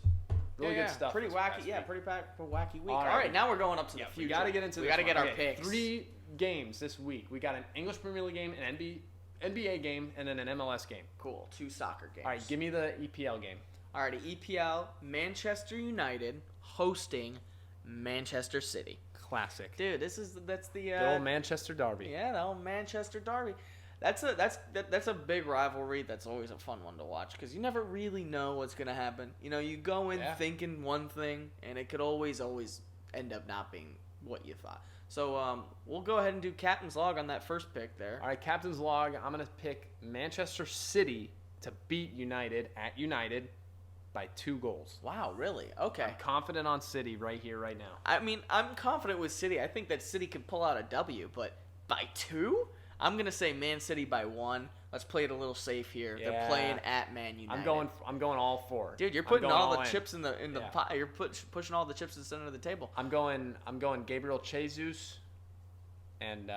really good stuff. Pretty wacky. Yeah, pretty wacky week. All right, now we're going up to the future. We got to get into. We got to get our picks. 3 games this week. We got an English Premier League game, an NBA game, and then an MLS game. Cool. 2 soccer games. All right, give me the EPL game. All right, EPL, Manchester United hosting Manchester City. Classic. Dude, that's the old Manchester derby. Yeah, the old Manchester derby. That's a big rivalry. That's always a fun one to watch because you never really know what's gonna happen. You go in thinking one thing, and it could always end up not being what you thought. So we'll go ahead and do captain's log on that first pick there. All right, captain's log. I'm going to pick Manchester City to beat United at United by 2 goals. Wow, really? Okay. I'm confident on City right here, right now. I mean, I'm confident with City. I think that City can pull out a W, but by 2? I'm going to say Man City by 1. Let's play it a little safe here. Yeah. They're playing at Man United. I'm going all 4. Dude, you're putting all the chips in the pot. You're pushing all the chips to the center of the table. I'm going Gabriel Jesus and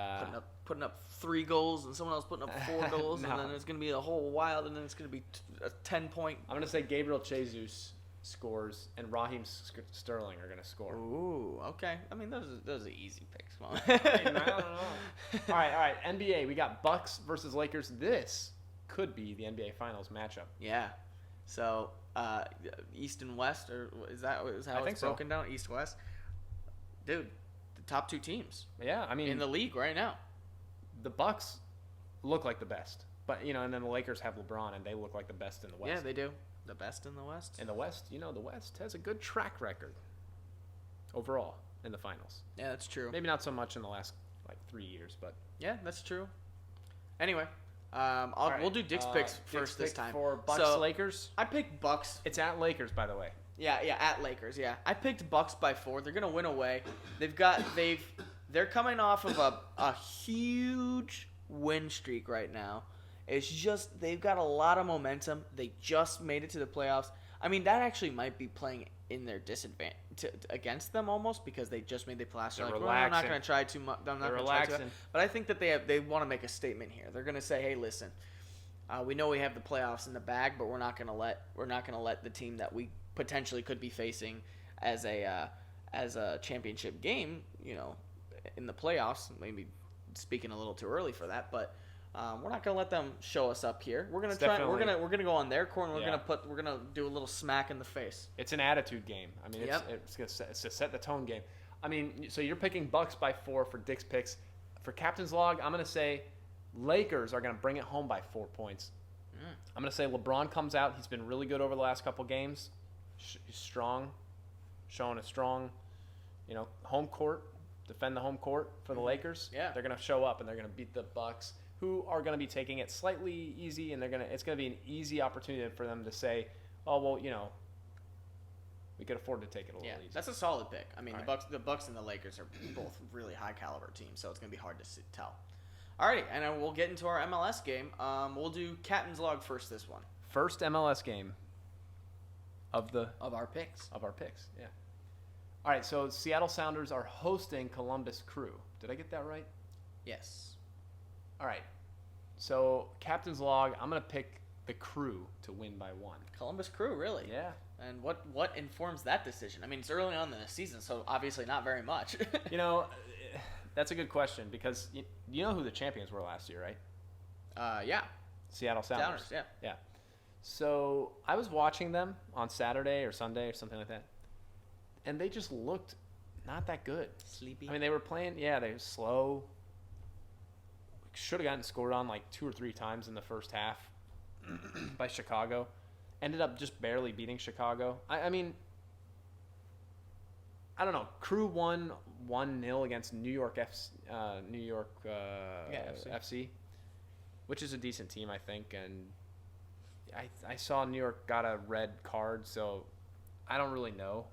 putting up 3 goals and someone else putting up 4 goals and then it's going to be a whole wild and then it's going to be a 10-point. I'm going to say Gabriel Jesus scores and Raheem Sterling are going to score. Ooh, okay. I mean those are easy picks. I don't know. All right. NBA, we got Bucks versus Lakers. This could be the NBA Finals matchup. Yeah. So East and West, or is how it's broken down? East West, dude. The top 2 teams. Yeah, I mean in the league right now. The Bucks look like the best, but and then the Lakers have LeBron, and they look like the best in the West. Yeah, they do. The best in the West. In the West, the West has a good track record overall in the finals. Yeah, that's true. Maybe not so much in the last 3 years, but yeah, that's true. Anyway, we'll do Dick's picks first this time. For Bucks Lakers. I picked Bucks. It's at Lakers, by the way. Yeah, at Lakers. Yeah, I picked Bucks by 4. They're gonna win away. They're coming off of a huge win streak right now. It's just they've got a lot of momentum. They just made it to the playoffs. I mean, that actually might be playing in their disadvantage against them almost because they just made the playoffs. They're like, relaxing. I'm not going to try too much. I'm not going to try too much. But I think that they want to make a statement here. They're going to say, "Hey, listen, we know we have the playoffs in the bag, but we're not going to let the team that we potentially could be facing as a championship game, in the playoffs. Maybe speaking a little too early for that, but." We're not gonna let them show us up here. We're gonna try. We're gonna go on their court. And we're gonna do a little smack in the face. It's an attitude game. I mean, it's a set the tone game. I mean, so you're picking Bucks by 4 for Dick's picks. For captain's log, I'm gonna say Lakers are gonna bring it home by 4 points. I'm gonna say LeBron comes out. He's been really good over the last couple games. He's strong, showing a strong, home court. Defend the home court for the Lakers. Yeah, they're gonna show up and they're gonna beat the Bucks, who are going to be taking it slightly easy, and it's going to be an easy opportunity for them to say, oh, well, we could afford to take it a little easy. That's a solid pick. I mean, All the Bucks and the Lakers are both really high caliber teams, so it's going to be hard to tell. All right, and we'll get into our MLS game. We'll do captain's log first this one. First MLS game of our picks. Of our picks, yeah. All right, so Seattle Sounders are hosting Columbus Crew. Did I get that right? Yes. All right, so captain's log, I'm going to pick the Crew to win by 1. Columbus Crew, really? Yeah. And what informs that decision? I mean, it's early on in the season, so obviously not very much. That's a good question because you know who the champions were last year, right? Yeah. Seattle Sounders. Yeah. So I was watching them on Saturday or Sunday or something like that, and they just looked not that good. Sleepy. I mean, they were playing, they were slow. Should have gotten scored on 2 or 3 times in the first half by Chicago. Ended up just barely beating Chicago. I mean, I don't know. Crew won 1-0 against New York FC, which is a decent team, I think. And I saw New York got a red card, so I don't really know.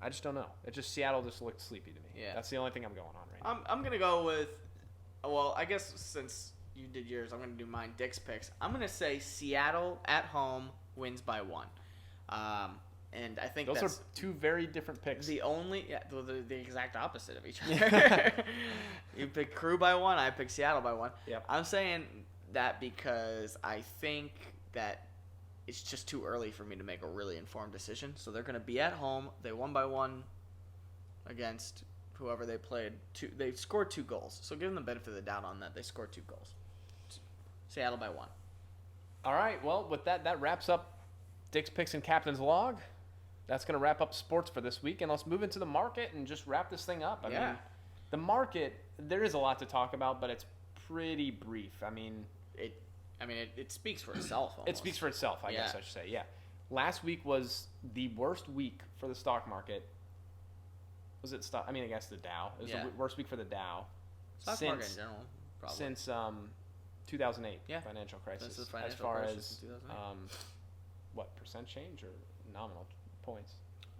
I just don't know. Seattle just looked sleepy to me. Yeah. That's the only thing I'm going on right now. I'm gonna go with, well, I guess since you did yours, I'm gonna do mine. Dick's picks. I'm gonna say Seattle at home wins by 1. And I think those that's are two very different picks. the exact opposite of each other. You pick Crew by 1. I pick Seattle by 1. Yep. I'm saying that because I think that it's just too early for me to make a really informed decision. So they're going to be at home. They won by 1 against whoever they played. They scored 2 goals. So give them the benefit of the doubt on that. They scored 2 goals. Seattle by 1. All right. Well, with that wraps up Dick's Picks and Captain's Log. That's going to wrap up sports for this week. And let's move into the market and just wrap this thing up. I mean, the market, there is a lot to talk about, but it's pretty brief. I mean, it speaks for itself. Almost. It speaks for itself, I guess I should say. Yeah. Last week was the worst week for the stock market. Was it stock? I mean, I guess the Dow. It was the worst week for the Dow. Stock market in general, probably. Since 2008 financial crisis. Since the financial as far crisis as in 2008. what percent change or nominal points?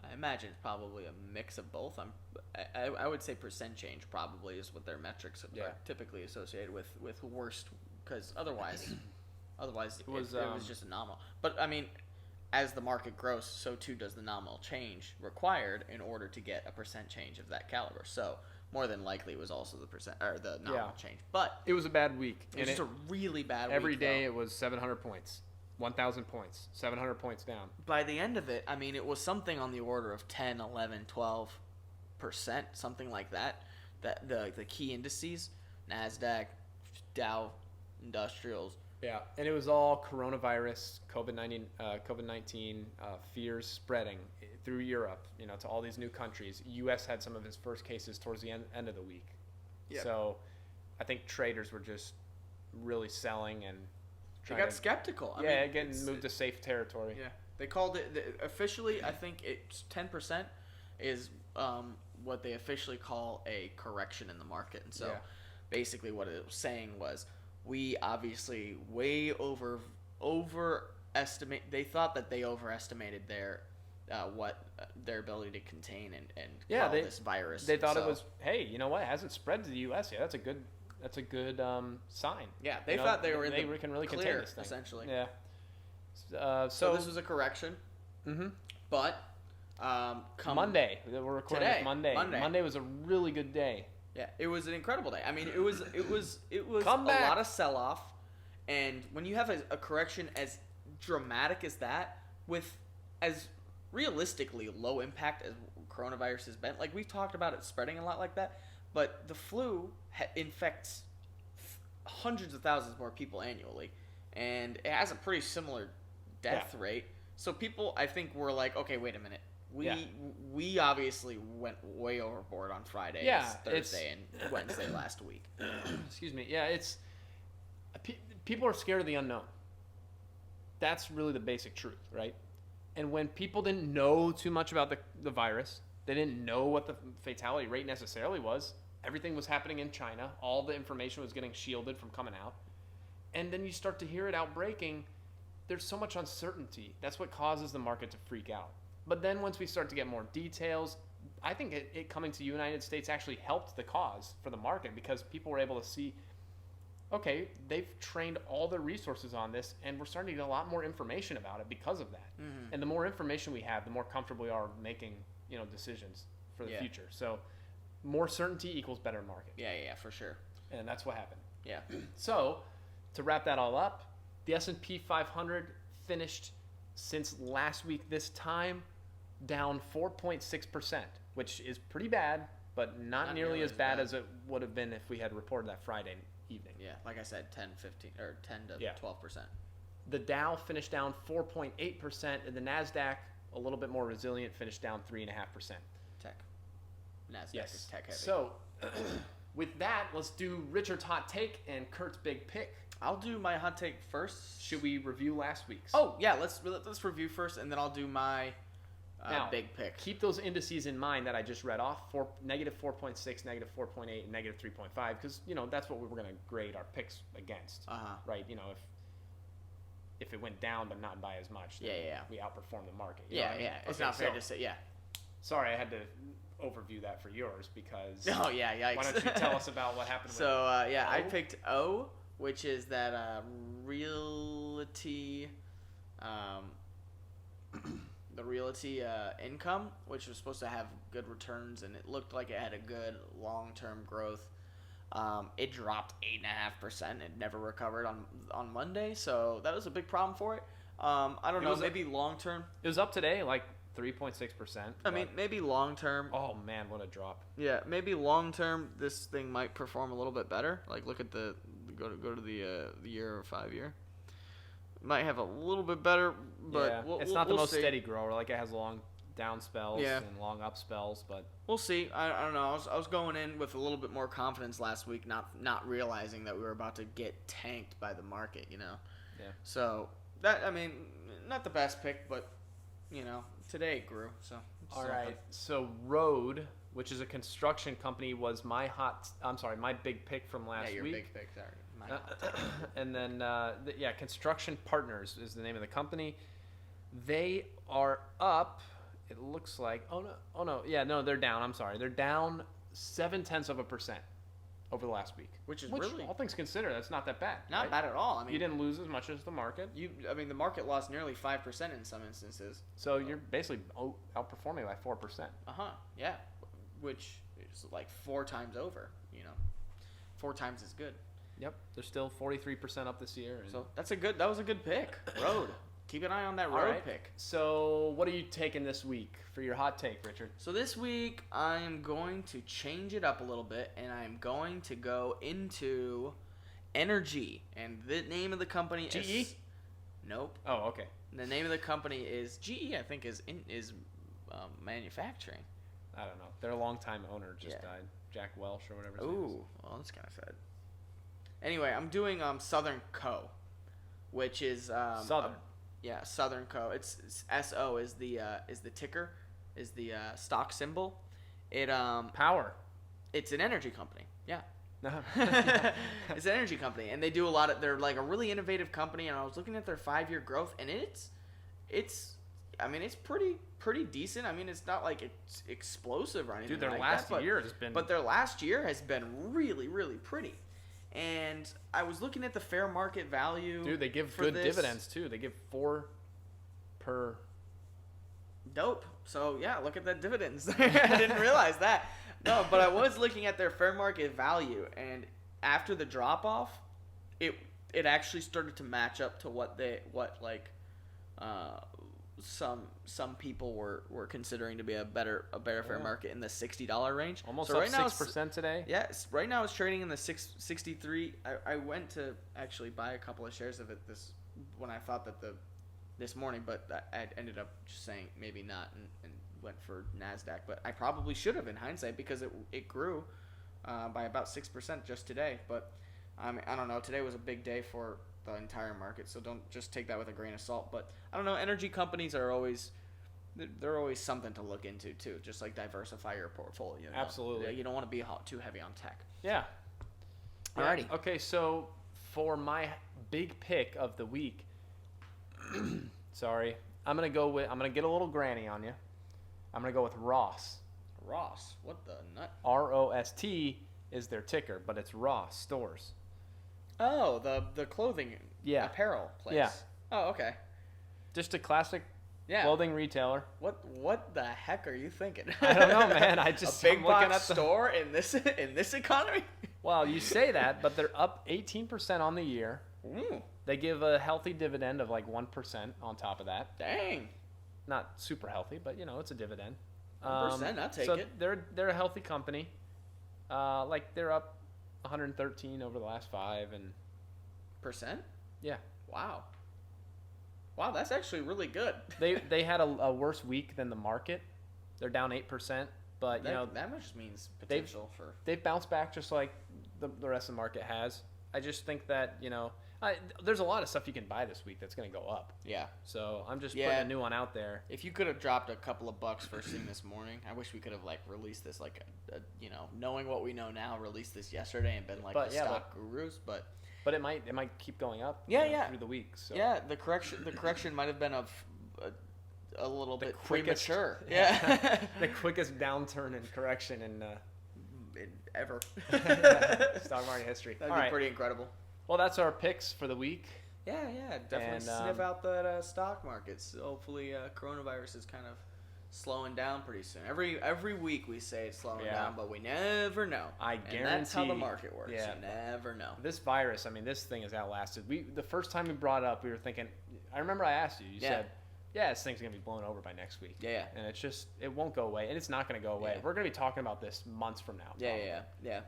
I imagine it's probably a mix of both. I would say percent change probably is what their metrics are typically associated with worst, because otherwise it was just a nominal. But I mean, as the market grows, so too does the nominal change required in order to get a percent change of that caliber. So more than likely it was also the percent or the nominal change. But it was a bad week. It was just a really bad week. Every day it was 700 points. 1,000 points, 700 points down. By the end of it, I mean, it was something on the order of 10, 11, 12%, something like that. That the key indices, NASDAQ, Dow, Industrials. Yeah, and it was all coronavirus, COVID-19 fears spreading through Europe, to all these new countries. U.S. had some of its first cases towards the end of the week. Yep. So I think traders were just really selling and they got skeptical. I mean, getting moved to safe territory. Yeah, they called it officially. I think it's 10% is what they officially call a correction in the market. And so, basically, what it was saying was we obviously way overestimate. They thought that they overestimated their ability to contain and quell this virus. They thought it was, hey, you know what? It hasn't spread to the U.S. yet. That's a good sign. Yeah, they thought they can really contain this thing. Essentially. Yeah. So this was a correction. Mm-hmm. But come Monday, we're recording today, this Monday. Monday was a really good day. Yeah, it was an incredible day. I mean, it was a Comeback. lot of sell-off, and when you have a correction as dramatic as that, with as realistically low impact as coronavirus has been, like we've talked about it spreading a lot like that. But the flu infects hundreds of thousands more people annually, and it has a pretty similar death rate. So people, I think, were like, okay, wait a minute. We obviously went way overboard on Friday, Thursday, and Wednesday last week. Excuse me. Yeah, it's people are scared of the unknown. That's really the basic truth, right? And when people didn't know too much about the virus, they didn't know what the fatality rate necessarily was. Everything was happening in China. All the information was getting shielded from coming out. And then you start to hear it out breaking. There's so much uncertainty. That's what causes the market to freak out. But then once we start to get more details, I think it coming to the United States actually helped the cause for the market, because people were able to see, okay, they've trained all their resources on this, and we're starting to get a lot more information about it because of that. Mm-hmm. And the more information we have, the more comfortable we are making decisions for the future. So more certainty equals better market. Yeah, for sure. And that's what happened. Yeah. So to wrap that all up, the S&P 500 finished since last week this time down 4.6%, which is pretty bad, but not nearly as bad as it would have been if we had reported that Friday evening. Yeah, like I said, 10 to 12%. The Dow finished down 4.8%, and the NASDAQ, a little bit more resilient, finished down 3.5%. Tech. NASDAQ is tech heavy. So, with that, let's do Richard's hot take and Kurt's big pick. I'll do my hot take first. Should we review last week's? Oh yeah, let's review first, and then I'll do my Now, big pick. Keep those indices in mind that I just read off: negative 4.6, negative 4.8, and negative 3.5, because that's what we were going to grade our picks against, right? If it went down but not by as much, then we outperformed the market. It's not fair to say. Yeah. Sorry, I had to overview that for yours because. Oh yeah, yikes. Why don't you tell us about what happened? So I picked O, which is that realty. The realty income, which was supposed to have good returns, and it looked like it had a good long-term growth. It dropped 8.5%. It never recovered on Monday, so that was a big problem for it. I don't know, maybe long-term. It was up today, like 3.6%. I mean, maybe long-term. Oh man, what a drop! Yeah, maybe long-term this thing might perform a little bit better. Like look at the go to the year or 5 year. Might have a little bit better, but it's not the most steady grower. Like it has long down spells and long up spells, but we'll see. I don't know. I was going in with a little bit more confidence last week, not realizing that we were about to get tanked by the market. Yeah. So that not the best pick, but today it grew. So all right. So Road, which is a construction company, was my big pick from last week. Yeah, your big pick. Sorry. And then, Construction Partners is the name of the company. They are up. It looks like. They're down. I'm sorry, they're down 0.7% over the last week, which really, all things considered, that's not that bad. Not bad at all. I mean, you didn't lose as much as the market. The market lost nearly 5% in some instances. So you're basically outperforming by 4%. Yeah, which is like 4 times over. 4 times is good. Yep, they're still 43% up this year. So that was a good pick. Road. Keep an eye on that Road pick. So what are you taking this week for your hot take, Richard? So this week I am going to change it up a little bit, and I am going to go into energy. And the name of the company is GE? Nope. Oh, okay. The name of the company is GE. I think is manufacturing. I don't know. Their longtime owner just died, Jack Welch or whatever his name is. Ooh, well, that's kind of sad. Anyway, I'm doing Southern Co, which is Southern. Southern Co. It's SO is the ticker, is the stock symbol. It Power. It's an energy company. Yeah. Uh-huh. It's an energy company, and they do a lot of. They're like a really innovative company, and I was looking at their 5-year growth, and it's pretty decent. I mean, it's not like it's explosive or anything. Dude, their like last that, year has been. But their last year has been really, really pretty. And I was looking at the fair market value. Dude, they give good dividends too. They give 4 per. Dope. So yeah, look at that dividends. I didn't realize that. No, but I was looking at their fair market value, and after the drop off, it actually started to match up to what some people were considering to be a better fair market in the $60 range. Almost so up right 6% today. Yes, right now it's trading in the 63. I went to actually buy a couple of shares of it this morning, but I ended up just saying maybe not and went for NASDAQ. But I probably should have in hindsight because it grew by about 6% just today. But I don't know. Today was a big day for the entire market, so don't just take that with a grain of salt. But I don't know. Energy companies are always something to look into too. Just like diversify your portfolio. Absolutely. You don't want to be too heavy on tech. Yeah. Alrighty. Okay, so for my big pick of the week, sorry, I'm gonna get a little granny on you. I'm gonna go with Ross. Ross, what the nut? ROST is their ticker, but it's Ross Stores. Oh, the clothing, apparel place. Yeah. Oh, okay. Just a classic clothing retailer. What the heck are you thinking? I don't know, man. I just a big box store in this economy. Well, you say that, but they're up 18% on the year. Ooh. They give a healthy dividend of like 1% on top of that. Dang. Not super healthy, but it's a dividend. 1%, I'll take it. They're a healthy company. They're up 113 over the last 5 and percent. Yeah. Wow, that's actually really good. they had a worse week than the market. They're down 8%, but that much means potential they've bounced back just like the rest of the market has. I just think that, there's a lot of stuff you can buy this week that's going to go up. Yeah. So I'm just putting a new one out there. If you could have dropped a couple of bucks first thing this morning, I wish we could have released this knowing what we know now, released this yesterday and been stock gurus, But it might keep going up. Through the week. So. Yeah, the correction might have been a little bit quickest, premature. Yeah. The quickest downturn in correction in ever. stock market history. That'd be pretty incredible. Well, that's our picks for the week. Yeah, definitely sniff out that stock markets. Hopefully, coronavirus is kind of slowing down pretty soon. Every week we say it's slowing down, but we never know. I guarantee. And that's how the market works. Yeah. You never know. This virus, this thing has outlasted. The first time we brought it up, we were thinking. I remember I asked you. You said, "Yeah, this thing's gonna be blown over by next week." Yeah. And it won't go away, and it's not gonna go away. Yeah. We're gonna be talking about this months from now. Yeah.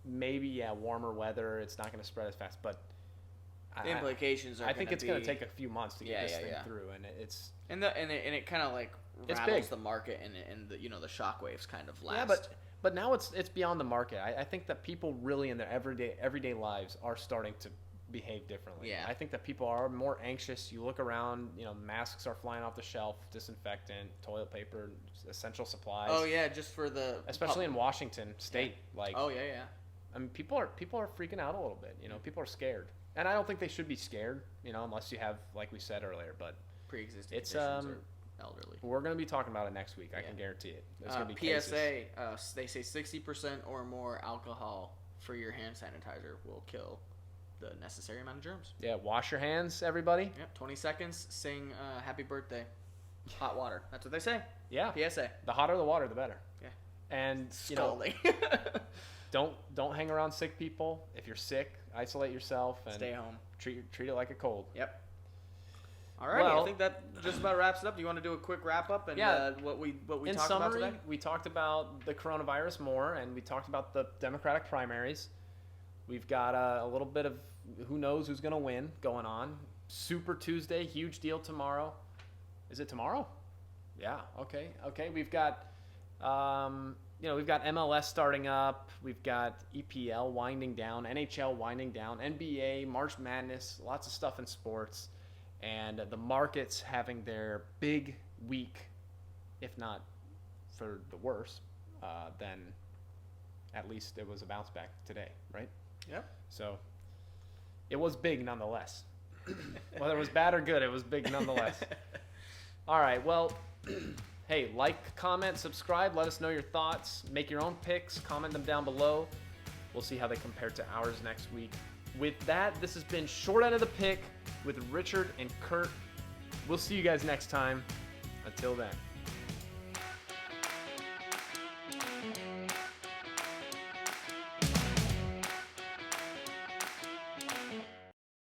Maybe warmer weather. It's not gonna spread as fast, but the implications are. I think it's gonna take a few months to get this thing through, and it's. And it kind of rattles the market, and the the shockwaves kind of last. Yeah, but now it's beyond the market. I think that people really in their everyday lives are starting to behave differently. Yeah. I think that people are more anxious. You look around, masks are flying off the shelf, disinfectant, toilet paper, essential supplies. Oh yeah, just for especially in Washington State, Oh yeah. People are freaking out a little bit. People are scared, and I don't think they should be scared. Unless you have, like we said earlier, but pre-existing conditions or elderly. We're gonna be talking about it next week. I can guarantee it. It's gonna be PSA. They say 60% or more alcohol for your hand sanitizer will kill the necessary amount of germs. Yeah, wash your hands, everybody. Yep, 20 seconds. Sing "Happy Birthday." Hot water. That's what they say. Yeah. PSA. The hotter the water, the better. Yeah. And scalding. Don't hang around sick people. If you're sick, isolate yourself and stay home. Treat it like a cold. Yep. All right. I think that just about wraps it up. Do you want to do a quick wrap up and what we talked about today? We talked about the coronavirus more, and we talked about the Democratic primaries. We've got a little bit of who knows who's going to win going on. Super Tuesday, huge deal tomorrow. Is it tomorrow? Yeah. Okay. We've got we've got MLS starting up. We've got EPL winding down, NHL winding down, NBA, March Madness, lots of stuff in sports, and the markets having their big week, if not for the worse, then at least it was a bounce back today, right? Yep. So it was big nonetheless. Whether it was bad or good, it was big nonetheless. All right. Well, hey, like, comment, subscribe. Let us know your thoughts. Make your own picks. Comment them down below. We'll see how they compare to ours next week. With that, this has been Short End of the Pick with Richard and Kurt. We'll see you guys next time. Until then.